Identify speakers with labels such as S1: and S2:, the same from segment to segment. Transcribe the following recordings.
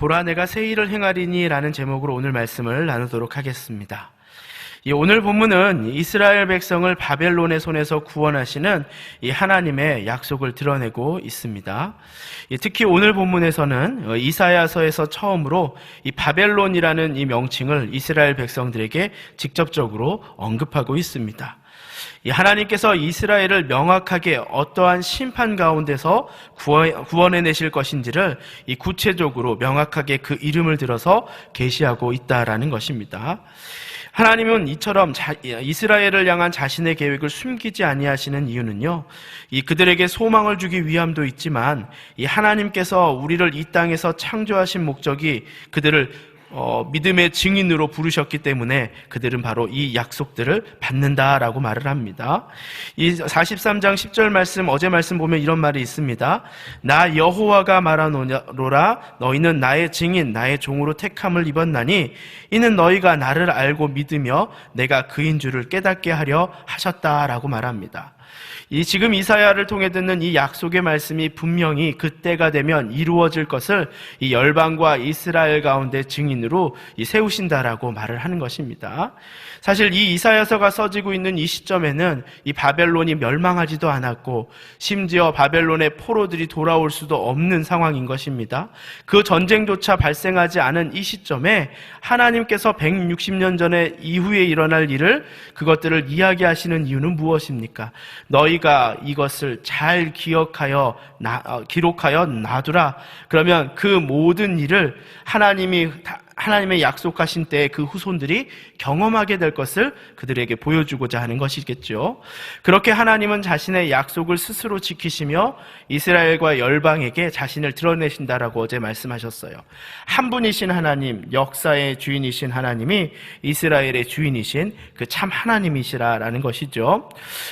S1: 보라 내가 새 일을 행하리니 라는 제목으로 오늘 말씀을 나누도록 하겠습니다. 오늘 본문은 이스라엘 백성을 바벨론의 손에서 구원하시는 이 하나님의 약속을 드러내고 있습니다. 특히 오늘 본문에서는 이사야서에서 처음으로 이 바벨론이라는 이 명칭을 이스라엘 백성들에게 직접적으로 언급하고 있습니다. 하나님께서 이스라엘을 명확하게 어떠한 심판 가운데서 구원해내실 것인지를 구체적으로 명확하게 그 이름을 들어서 계시하고 있다라는 것입니다. 하나님은 이처럼 이스라엘을 향한 자신의 계획을 숨기지 아니하시는 이유는요, 그들에게 소망을 주기 위함도 있지만 이 하나님께서 우리를 이 땅에서 창조하신 목적이 그들을 믿음의 증인으로 부르셨기 때문에 그들은 바로 이 약속들을 받는다라고 말을 합니다. 이 43장 10절 말씀, 어제 말씀 보면 이런 말이 있습니다. 나 여호와가 말하노라 너희는 나의 증인 나의 종으로 택함을 입었나니 이는 너희가 나를 알고 믿으며 내가 그인 줄을 깨닫게 하려 하셨다라고 말합니다. 지금 이사야를 통해 듣는 이 약속의 말씀이 분명히 그때가 되면 이루어질 것을 이 열방과 이스라엘 가운데 증인으로 세우신다라고 말을 하는 것입니다. 사실 이 이사야서가 써지고 있는 이 시점에는 이 바벨론이 멸망하지도 않았고 심지어 바벨론의 포로들이 돌아올 수도 없는 상황인 것입니다. 그 전쟁조차 발생하지 않은 이 시점에 하나님께서 160년 전에 이후에 일어날 일을 그것들을 이야기하시는 이유는 무엇입니까? 너희가 이것을 잘 기록하여 놔두라. 그러면 그 모든 일을 하나님의 약속하신 때에 그 후손들이 경험하게 될 것을 그들에게 보여주고자 하는 것이겠죠. 그렇게 하나님은 자신의 약속을 스스로 지키시며 이스라엘과 열방에게 자신을 드러내신다라고 어제 말씀하셨어요. 한 분이신 하나님, 역사의 주인이신 하나님이 이스라엘의 주인이신 그 참 하나님이시라라는 것이죠.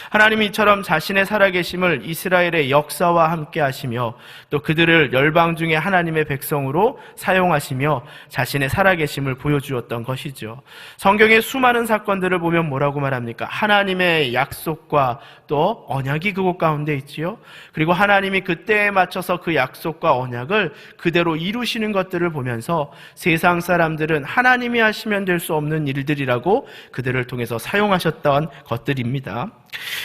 S1: 하나님이 이처럼 자신의 살아계심을 이스라엘의 역사와 함께 하시며 또 그들을 열방 중에 하나님의 백성으로 사용하시며 자신의 살아계심을 보여주었던 것이죠. 성경의 수많은 사건들을 보면 뭐라고 말합니까? 하나님의 약속과 또 언약이 그곳 가운데 있지요. 그리고 하나님이 그때에 맞춰서 그 약속과 언약을 그대로 이루시는 것들을 보면서 세상 사람들은 하나님이 하시면 될 수 없는 일들이라고 그들을 통해서 사용하셨던 것들입니다.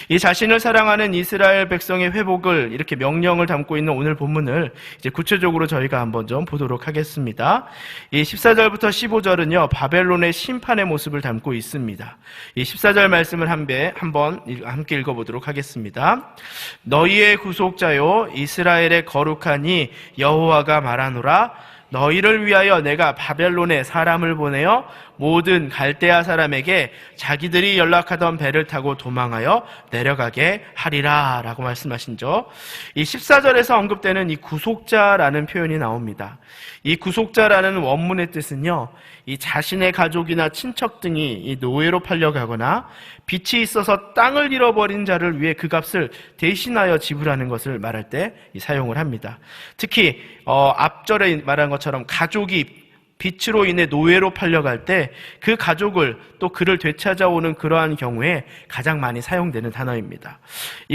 S1: 이 자신을 사랑하는 이스라엘 백성의 회복을 이렇게 명령을 담고 있는 오늘 본문을 이제 구체적으로 저희가 한번 좀 보도록 하겠습니다. 이 14절부터 15절은요, 바벨론의 심판의 모습을 담고 있습니다. 이 14절 말씀을 한번 함께 읽어보도록 하겠습니다. 너희의 구속자요 이스라엘의 거룩하니 여호와가 말하노라 너희를 위하여 내가 바벨론에 사람을 보내어 모든 갈대아 사람에게 자기들이 연락하던 배를 타고 도망하여 내려가게 하리라 라고 말씀하신죠. 이 14절에서 언급되는 이 구속자라는 표현이 나옵니다. 이 구속자라는 원문의 뜻은요, 이 자신의 가족이나 친척 등이 이 노예로 팔려가거나 빚이 있어서 땅을 잃어버린 자를 위해 그 값을 대신하여 지불하는 것을 말할 때 사용을 합니다. 특히 앞절에 말한 것처럼 가족이 빚으로 인해 노예로 팔려갈 때 그 가족을 또 그를 되찾아오는 그러한 경우에 가장 많이 사용되는 단어입니다.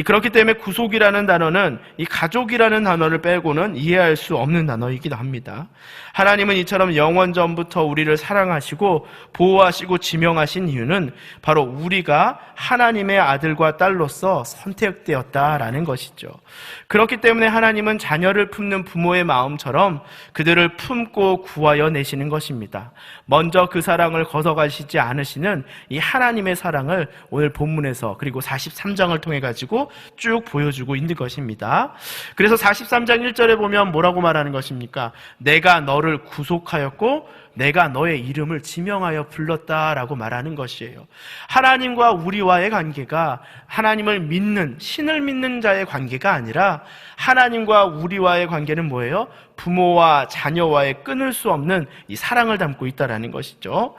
S1: 그렇기 때문에 구속이라는 단어는 이 가족이라는 단어를 빼고는 이해할 수 없는 단어이기도 합니다. 하나님은 이처럼 영원 전부터 우리를 사랑하시고 보호하시고 지명하신 이유는 바로 우리가 하나님의 아들과 딸로서 선택되었다라는 것이죠. 그렇기 때문에 하나님은 자녀를 품는 부모의 마음처럼 그들을 품고 구하여 내시는 것입니다. 먼저 그 사랑을 거둬가시지 않으시는 이 하나님의 사랑을 오늘 본문에서 그리고 43장을 통해 가지고 쭉 보여주고 있는 것입니다. 그래서 43장 1절에 보면 뭐라고 말하는 것입니까? 내가 너를 구속하였고 내가 너의 이름을 지명하여 불렀다라고 말하는 것이에요. 하나님과 우리와의 관계가 하나님을 믿는, 신을 믿는 자의 관계가 아니라 하나님과 우리와의 관계는 뭐예요? 부모와 자녀와의 끊을 수 없는 이 사랑을 담고 있다라는 것이죠.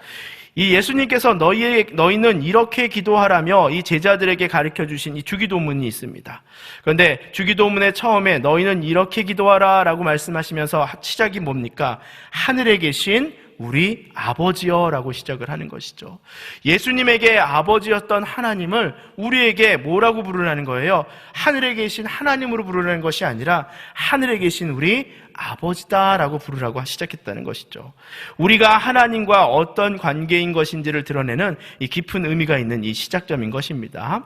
S1: 이 예수님께서 너희는 이렇게 기도하라며 이 제자들에게 가르쳐 주신 이 주기도문이 있습니다. 그런데 주기도문의 처음에 너희는 이렇게 기도하라 라고 말씀하시면서 시작이 뭡니까? 하늘에 계신 우리 아버지여라고 시작을 하는 것이죠. 예수님에게 아버지였던 하나님을 우리에게 뭐라고 부르라는 거예요? 하늘에 계신 하나님으로 부르라는 것이 아니라 하늘에 계신 우리 아버지다라고 부르라고 시작했다는 것이죠. 우리가 하나님과 어떤 관계인 것인지를 드러내는 이 깊은 의미가 있는 이 시작점인 것입니다.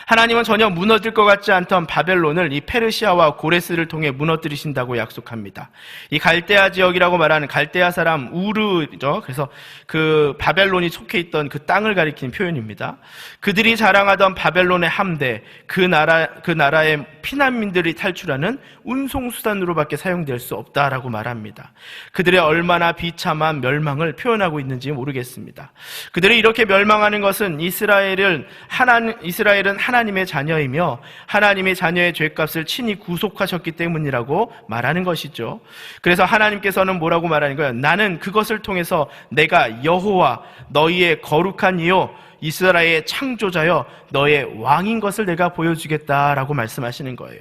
S1: 하나님은 전혀 무너질 것 같지 않던 바벨론을 이 페르시아와 고레스를 통해 무너뜨리신다고 약속합니다. 이 갈대아 지역이라고 말하는 갈대아 사람 우르죠. 그래서 그 바벨론이 속해 있던 그 땅을 가리키는 표현입니다. 그들이 자랑하던 바벨론의 함대, 그 나라의 피난민들이 탈출하는 운송수단으로밖에 사용될 수 없다라고 말합니다. 그들의 얼마나 비참한 멸망을 표현하고 있는지 모르겠습니다. 그들이 이렇게 멸망하는 것은 이스라엘은 하나님의 자녀이며 하나님의 자녀의 죄값을 친히 구속하셨기 때문이라고 말하는 것이죠. 그래서 하나님께서는 뭐라고 말하는 거예요? 나는 그것을 통해서 내가 여호와 너희의 거룩한 이요 이스라엘의 창조자여 너의 왕인 것을 내가 보여주겠다라고 말씀하시는 거예요.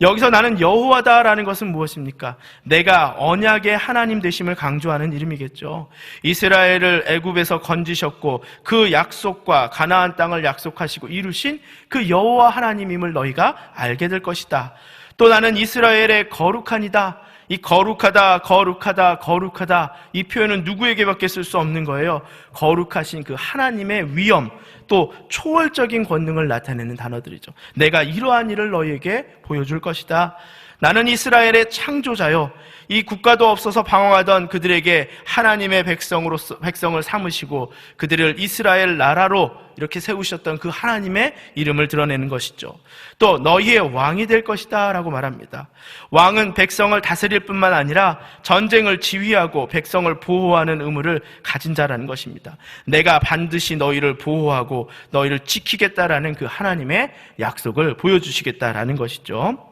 S1: 여기서 나는 여호와다라는 것은 무엇입니까? 내가 언약의 하나님 되심을 강조하는 이름이겠죠. 이스라엘을 애굽에서 건지셨고 그 약속과 가나안 땅을 약속하시고 이루신 그 여호와 하나님임을 너희가 알게 될 것이다. 또 나는 이스라엘의 거룩한이다. 이 거룩하다, 거룩하다, 거룩하다 이 표현은 누구에게밖에 쓸 수 없는 거예요. 거룩하신 그 하나님의 위엄 또 초월적인 권능을 나타내는 단어들이죠. 내가 이러한 일을 너희에게 보여줄 것이다. 나는 이스라엘의 창조자요. 이 국가도 없어서 방황하던 그들에게 하나님의 백성을 삼으시고 그들을 이스라엘 나라로 이렇게 세우셨던 그 하나님의 이름을 드러내는 것이죠. 또 너희의 왕이 될 것이다 라고 말합니다. 왕은 백성을 다스릴 뿐만 아니라 전쟁을 지휘하고 백성을 보호하는 의무를 가진 자라는 것입니다. 내가 반드시 너희를 보호하고 너희를 지키겠다라는 그 하나님의 약속을 보여주시겠다라는 것이죠.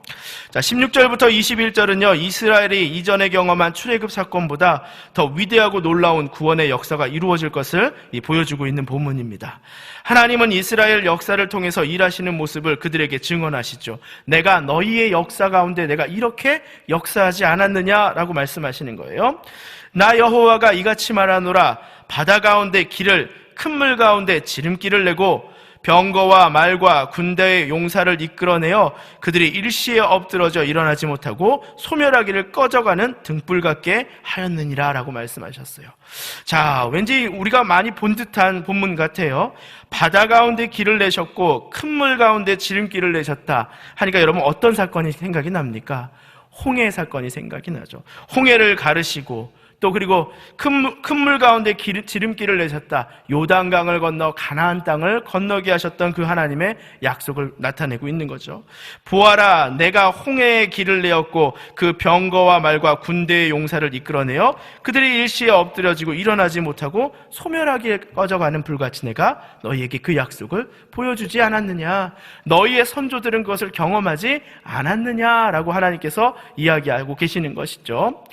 S1: 자, 16절부터 21절은요, 이스라엘이 이전에 경험한 출애굽 사건보다 더 위대하고 놀라운 구원의 역사가 이루어질 것을 보여주고 있는 본문입니다. 하나님은 이스라엘 역사를 통해서 일하시는 모습을 그들에게 증언하시죠. 내가 너희의 역사 가운데 내가 이렇게 역사하지 않았느냐라고 말씀하시는 거예요. 나 여호와가 이같이 말하노라. 바다 가운데 길을, 큰 물 가운데 지름길을 내고 병거와 말과 군대의 용사를 이끌어내어 그들이 일시에 엎드러져 일어나지 못하고 소멸하기를 꺼져가는 등불 같게 하였느니라 라고 말씀하셨어요. 자, 왠지 우리가 많이 본 듯한 본문 같아요. 바다 가운데 길을 내셨고 큰 물 가운데 지름길을 내셨다 하니까 여러분 어떤 사건이 생각이 납니까? 홍해 사건이 생각이 나죠. 홍해를 가르시고 또 그리고 큰 물 가운데 지름길을 내셨다. 요단강을 건너 가나안 땅을 건너게 하셨던 그 하나님의 약속을 나타내고 있는 거죠. 보아라, 내가 홍해의 길을 내었고 그 병거와 말과 군대의 용사를 이끌어내어 그들이 일시에 엎드려지고 일어나지 못하고 소멸하기에 꺼져가는 불같이 내가 너희에게 그 약속을 보여주지 않았느냐? 너희의 선조들은 그것을 경험하지 않았느냐라고 하나님께서 이야기하고 계시는 것이죠.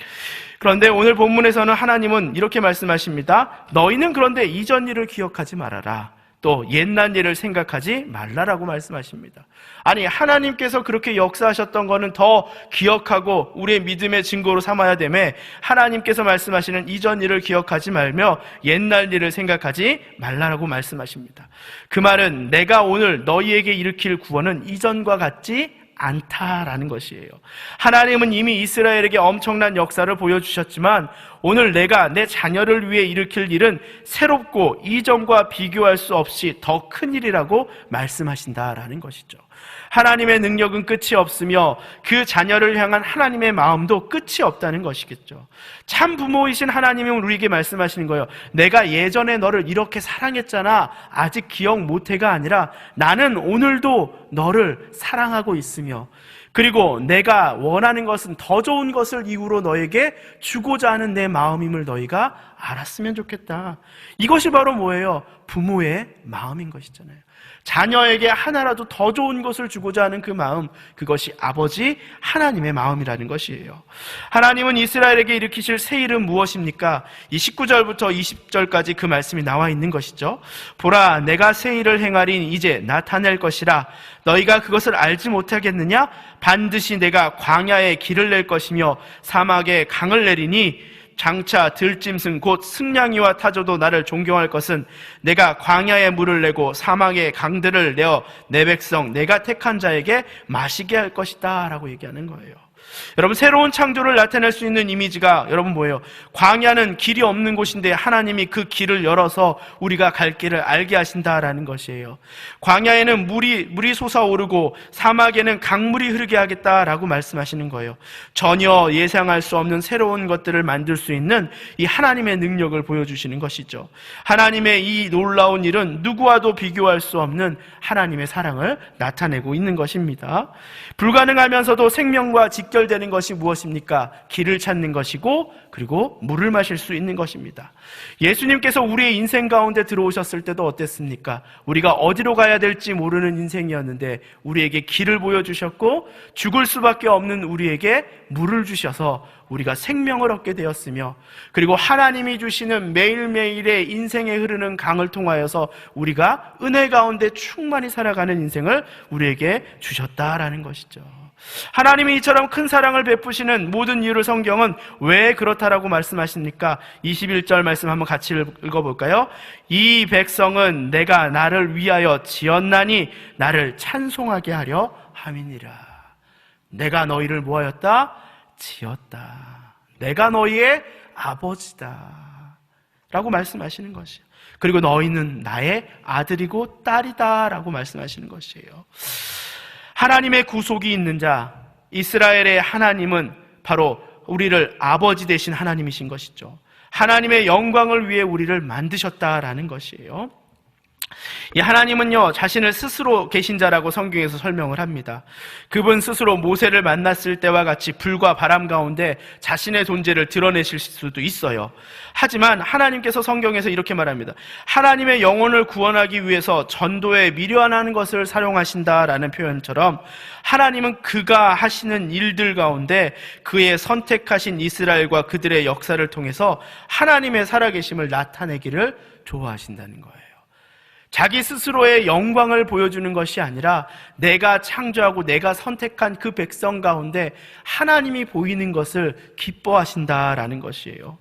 S1: 그런데 오늘 본문에서는 하나님은 이렇게 말씀하십니다. 너희는 그런데 이전 일을 기억하지 말아라. 또 옛날 일을 생각하지 말라라고 말씀하십니다. 아니, 하나님께서 그렇게 역사하셨던 거는 더 기억하고 우리의 믿음의 증거로 삼아야 되매 하나님께서 말씀하시는 이전 일을 기억하지 말며 옛날 일을 생각하지 말라라고 말씀하십니다. 그 말은 내가 오늘 너희에게 일으킬 구원은 이전과 같지 않다라는 것이에요. 하나님은 이미 이스라엘에게 엄청난 역사를 보여주셨지만 오늘 내가 내 자녀를 위해 일으킬 일은 새롭고 이전과 비교할 수 없이 더 큰 일이라고 말씀하신다라는 것이죠. 하나님의 능력은 끝이 없으며 그 자녀를 향한 하나님의 마음도 끝이 없다는 것이겠죠. 참 부모이신 하나님은 우리에게 말씀하시는 거예요. 내가 예전에 너를 이렇게 사랑했잖아. 아직 기억 못해가 아니라 나는 오늘도 너를 사랑하고 있으며 그리고 내가 원하는 것은 더 좋은 것을 이후로 너에게 주고자 하는 내 마음임을 너희가 알았으면 좋겠다. 이것이 바로 뭐예요? 부모의 마음인 것이잖아요. 자녀에게 하나라도 더 좋은 것을 주고자 하는 그 마음, 그것이 아버지 하나님의 마음이라는 것이에요. 하나님은 이스라엘에게 일으키실 새 일은 무엇입니까? 이 19절부터 20절까지 그 말씀이 나와 있는 것이죠. 보라, 내가 새 일을 행하리니 이제 나타낼 것이라. 너희가 그것을 알지 못하겠느냐? 반드시 내가 광야에 길을 낼 것이며 사막에 강을 내리니 장차 들짐승 곧 승냥이와 타조도 나를 존경할 것은 내가 광야에 물을 내고 사막에 강들을 내어 내 백성 내가 택한 자에게 마시게 할 것이다 라고 얘기하는 거예요. 여러분, 새로운 창조를 나타낼 수 있는 이미지가 여러분 뭐예요? 광야는 길이 없는 곳인데 하나님이 그 길을 열어서 우리가 갈 길을 알게 하신다라는 것이에요. 광야에는 물이 솟아오르고 사막에는 강물이 흐르게 하겠다라고 말씀하시는 거예요. 전혀 예상할 수 없는 새로운 것들을 만들 수 있는 이 하나님의 능력을 보여주시는 것이죠. 하나님의 이 놀라운 일은 누구와도 비교할 수 없는 하나님의 사랑을 나타내고 있는 것입니다. 불가능하면서도 생명과 직결되는 것이 무엇입니까? 길을 찾는 것이고 그리고 물을 마실 수 있는 것입니다. 예수님께서 우리의 인생 가운데 들어오셨을 때도 어땠습니까? 우리가 어디로 가야 될지 모르는 인생이었는데 우리에게 길을 보여주셨고 죽을 수밖에 없는 우리에게 물을 주셔서 우리가 생명을 얻게 되었으며 그리고 하나님이 주시는 매일매일의 인생에 흐르는 강을 통하여서 우리가 은혜 가운데 충만히 살아가는 인생을 우리에게 주셨다라는 것이죠. 하나님이 이처럼 큰 사랑을 베푸시는 모든 이유를 성경은 왜 그렇다라고 말씀하십니까? 21절 말씀 한번 같이 읽어볼까요? 이 백성은 내가 나를 위하여 지었나니 나를 찬송하게 하려 함이니라. 내가 너희를 뭐하였다? 지었다. 내가 너희의 아버지다 라고 말씀하시는 것이에요. 그리고 너희는 나의 아들이고 딸이다 라고 말씀하시는 것이에요. 하나님의 구속이 있는 자, 이스라엘의 하나님은 바로 우리를 아버지 되신 하나님이신 것이죠. 하나님의 영광을 위해 우리를 만드셨다라는 것이에요. 이 하나님은요, 자신을 스스로 계신 자라고 성경에서 설명을 합니다. 그분 스스로 모세를 만났을 때와 같이 불과 바람 가운데 자신의 존재를 드러내실 수도 있어요. 하지만 하나님께서 성경에서 이렇게 말합니다. 하나님의 영혼을 구원하기 위해서 전도에 미련하는 것을 사용하신다라는 표현처럼 하나님은 그가 하시는 일들 가운데 그의 선택하신 이스라엘과 그들의 역사를 통해서 하나님의 살아계심을 나타내기를 좋아하신다는 거예요. 자기 스스로의 영광을 보여주는 것이 아니라 내가 창조하고 내가 선택한 그 백성 가운데 하나님이 보이는 것을 기뻐하신다라는 것이에요.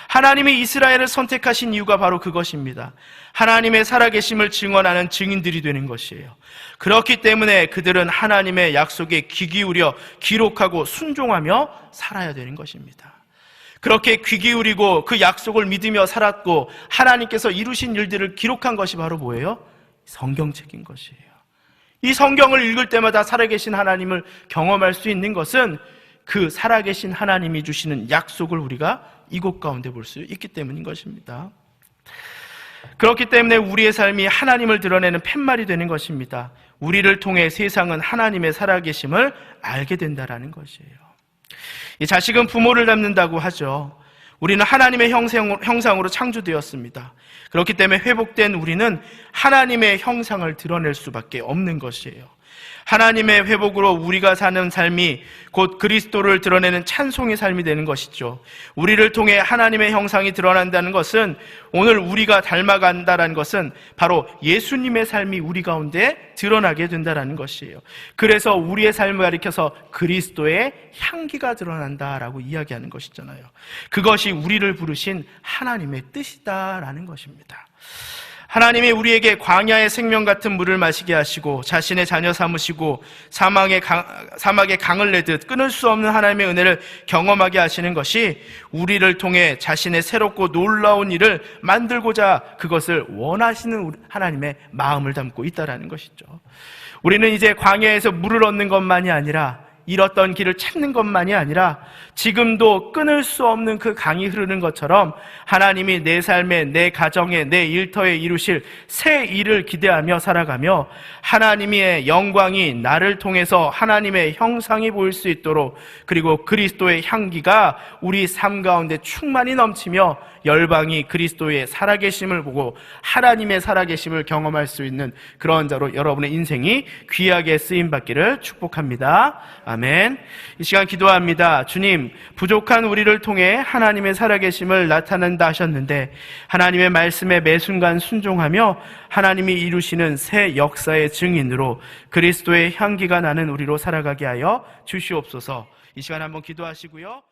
S1: 하나님이 이스라엘을 선택하신 이유가 바로 그것입니다. 하나님의 살아계심을 증언하는 증인들이 되는 것이에요. 그렇기 때문에 그들은 하나님의 약속에 귀 기울여 기록하고 순종하며 살아야 되는 것입니다. 그렇게 귀 기울이고 그 약속을 믿으며 살았고 하나님께서 이루신 일들을 기록한 것이 바로 뭐예요? 성경책인 것이에요. 이 성경을 읽을 때마다 살아계신 하나님을 경험할 수 있는 것은 그 살아계신 하나님이 주시는 약속을 우리가 이곳 가운데 볼 수 있기 때문인 것입니다. 그렇기 때문에 우리의 삶이 하나님을 드러내는 팻말이 되는 것입니다. 우리를 통해 세상은 하나님의 살아계심을 알게 된다는 것이에요. 이 자식은 부모를 닮는다고 하죠. 우리는 하나님의 형상으로 창조되었습니다. 그렇기 때문에 회복된 우리는 하나님의 형상을 드러낼 수밖에 없는 것이에요. 하나님의 회복으로 우리가 사는 삶이 곧 그리스도를 드러내는 찬송의 삶이 되는 것이죠. 우리를 통해 하나님의 형상이 드러난다는 것은 오늘 우리가 닮아간다는 것은 바로 예수님의 삶이 우리 가운데 드러나게 된다는 것이에요. 그래서 우리의 삶을 가리켜서 그리스도의 향기가 드러난다라고 이야기하는 것이잖아요. 그것이 우리를 부르신 하나님의 뜻이다라는 것입니다. 하나님이 우리에게 광야의 생명 같은 물을 마시게 하시고 자신의 자녀 삼으시고 사막의 강을 내듯 끊을 수 없는 하나님의 은혜를 경험하게 하시는 것이 우리를 통해 자신의 새롭고 놀라운 일을 만들고자 그것을 원하시는 하나님의 마음을 담고 있다는 것이죠. 우리는 이제 광야에서 물을 얻는 것만이 아니라 잃었던 길을 찾는 것만이 아니라 지금도 끊을 수 없는 그 강이 흐르는 것처럼 하나님이 내 삶에, 내 가정에, 내 일터에 이루실 새 일을 기대하며 살아가며 하나님의 영광이 나를 통해서 하나님의 형상이 보일 수 있도록 그리고 그리스도의 향기가 우리 삶 가운데 충만히 넘치며 열방이 그리스도의 살아계심을 보고 하나님의 살아계심을 경험할 수 있는 그런 자로 여러분의 인생이 귀하게 쓰임받기를 축복합니다. 아멘. 이 시간 기도합니다. 주님, 부족한 우리를 통해 하나님의 살아계심을 나타낸다 하셨는데 하나님의 말씀에 매 순간 순종하며 하나님이 이루시는 새 역사의 증인으로 그리스도의 향기가 나는 우리로 살아가게 하여 주시옵소서. 이 시간 한번 기도하시고요.